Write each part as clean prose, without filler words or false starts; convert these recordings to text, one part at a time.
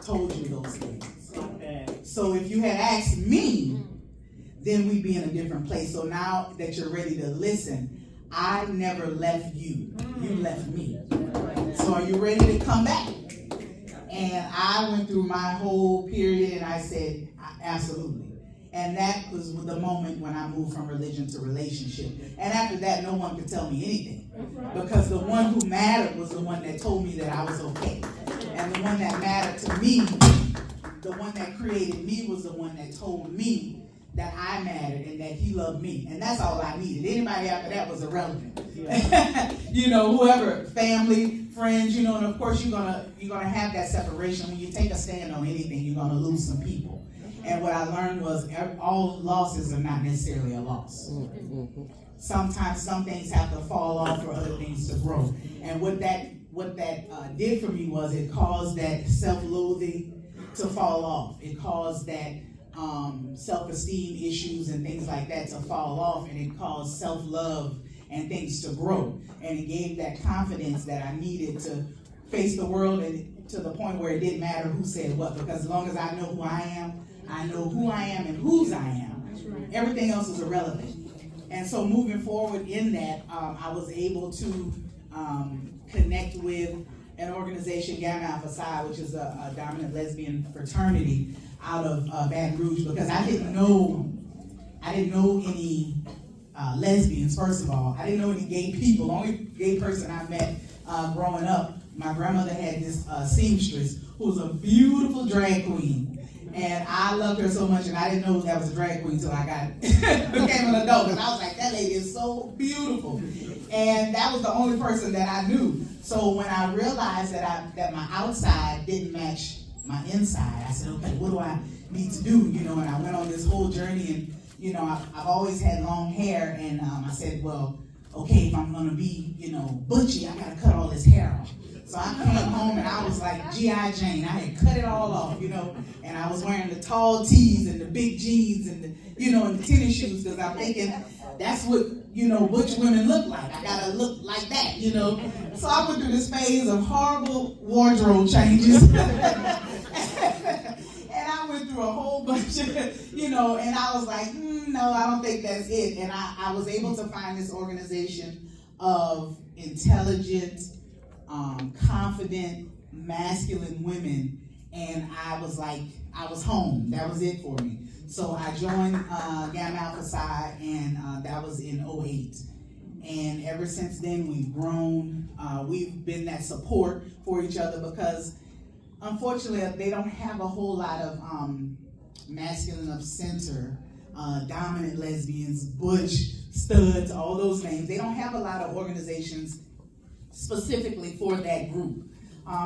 told you those things. So if you had asked me, then we'd be in a different place. So now that you're ready to listen, I never left you. You left me. So are you ready to come back? And I went through my whole period and I said, absolutely. And that was the moment when I moved from religion to relationship. And after that, no one could tell me anything. Because the one who mattered was the one that told me that I was okay. And the one that mattered to me, the one that created me, was the one that told me that I mattered and that he loved me. And that's all I needed. Anybody after that was irrelevant. You know, whoever, family, friends, you know, and of course you're gonna have that separation. When you take a stand on anything, you're gonna lose some people. And what I learned was all losses are not necessarily a loss. Sometimes some things have to fall off for other things to grow. And what that did for me was it caused that self-loathing to fall off. It caused that self-esteem issues and things like that to fall off, and it caused self-love and things to grow. And it gave that confidence that I needed to face the world, and to the point where it didn't matter who said what, because as long as I know who I am, I know who I am and whose I am. Everything else is irrelevant. And so moving forward in that, I was able to connect with an organization, Gamma Alpha Psi, which is a dominant lesbian fraternity out of Baton Rouge, because I didn't know any lesbians, first of all. I didn't know any gay people. The only gay person I met growing up, my grandmother had this seamstress who was a beautiful drag queen. And I loved her so much, and I didn't know that was a drag queen until I became an adult. And I was like, that lady is so beautiful. And that was the only person that I knew. So when I realized that my outside didn't match my inside, I said, okay, what do I need to do? You know, and I went on this whole journey, and you know, I've always had long hair, and I said, well, okay, if I'm gonna be, you know, butchy, I gotta cut all this hair off. So I came home and I was like G.I. Jane. I had cut it all off, you know, and I was wearing the tall tees and the big jeans and the, you know, and the tennis shoes, because I'm thinking that's what, you know, butch women look like. I gotta look like that, you know. So I went through this phase of horrible wardrobe changes. And I went through a whole bunch of, you know, and I was like, no, I don't think that's it. And I was able to find this organization of intelligent, confident, masculine women, and I was like, I was home. That was it for me. So I joined Gamma Alpha Psi, and that was in 2008. And ever since then, we've grown. We've been that support for each other, because unfortunately, they don't have a whole lot of masculine of center, dominant lesbians, butch, studs, all those names. They don't have a lot of organizations specifically for that group,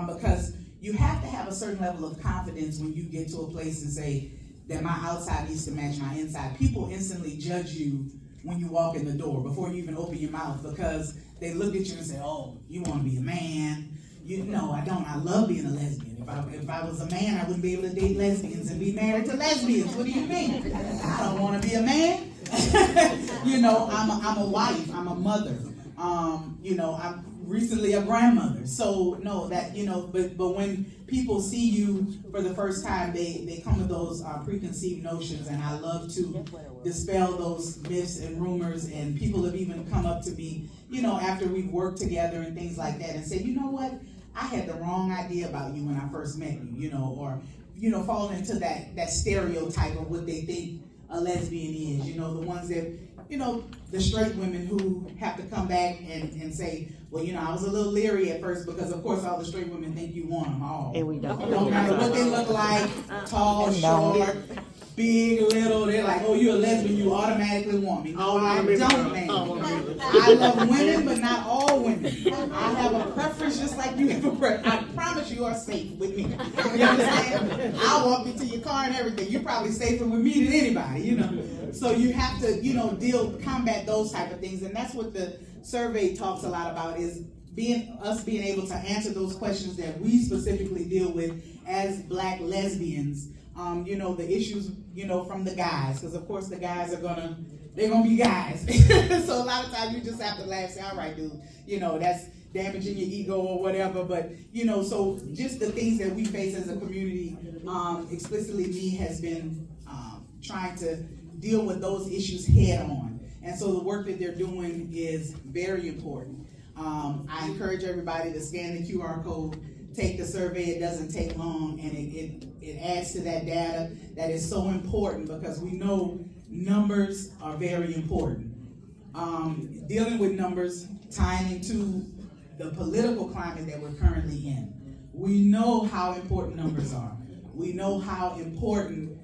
because you have to have a certain level of confidence when you get to a place and say that my outside needs to match my inside. People instantly judge you when you walk in the door before you even open your mouth, because they look at you and say, oh, you want to be a man. You know, I don't. I love being a lesbian. If I was a man, I wouldn't be able to date lesbians and be married to lesbians. What do you mean? I don't want to be a man. You know, I'm a wife. I'm a mother. You know, I'm recently a grandmother. So no, that, you know, but when people see you for the first time, they come with those preconceived notions, and I love to dispel those myths and rumors. And people have even come up to me, you know, after we've worked together and things like that, and said, you know what, I had the wrong idea about you when I first met you, you know, or, you know, falling into that stereotype of what they think a lesbian is, you know, the ones that, you know, the straight women who have to come back and say, well, you know, I was a little leery at first, because of course all the straight women think you want them all. And we don't. No matter what they look like, tall, short, big, little, they're like, oh, you're a lesbian, you automatically want me. No, I don't, man. I love women, but not all women. I have a preference just like you have a preference. I promise you are safe with me. You understand? I'll walk you to your car and everything. You're probably safer with me than anybody, you know. So you have to, you know, combat those type of things. And that's what the survey talks a lot about, is being able to answer those questions that we specifically deal with as Black lesbians. You know, the issues, you know, from the guys, because of course the guys they're gonna be guys. So a lot of times you just have to laugh and say, all right, dude, you know, damaging your ego or whatever, but so just the things that we face as a community, explicitly me has been trying to deal with those issues head on. And so the work that they're doing is very important. I encourage everybody to scan the QR code, take the survey. It doesn't take long, and it adds to that data that is so important, because we know numbers are very important. Dealing with numbers, tying into the political climate that we're currently in. We know how important numbers are. We know how important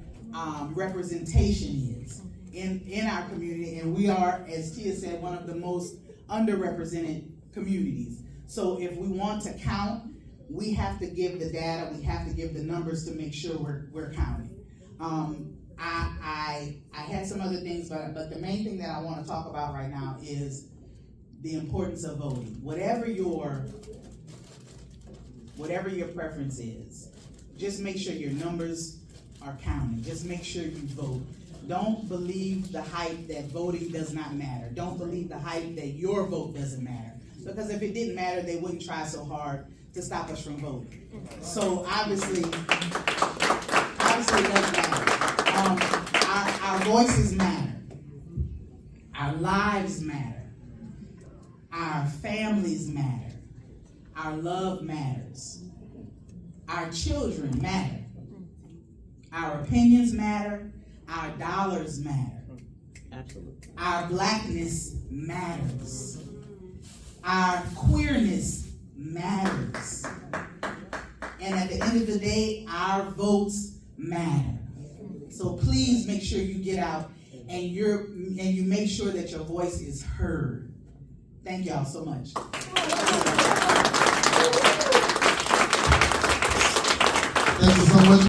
representation is in our community, and we are, as Tia said, one of the most underrepresented communities. So if we want to count, we have to give the data, we have to give the numbers to make sure we're counting. I had some other things, but the main thing that I want to talk about right now is the importance of voting. Whatever your preference is, just make sure your numbers are counted. Just make sure you vote. Don't believe the hype that voting does not matter. Don't believe the hype that your vote doesn't matter. Because if it didn't matter, they wouldn't try so hard to stop us from voting. So obviously it doesn't matter. Our voices matter. Our lives matter. Our families matter. Our love matters. Our children matter. Our opinions matter. Our dollars matter. Absolutely. Our blackness matters. Our queerness matters. And at the end of the day, our votes matter. So please make sure you get out and you make sure that your voice is heard. Thank y'all so much. Thank you so much.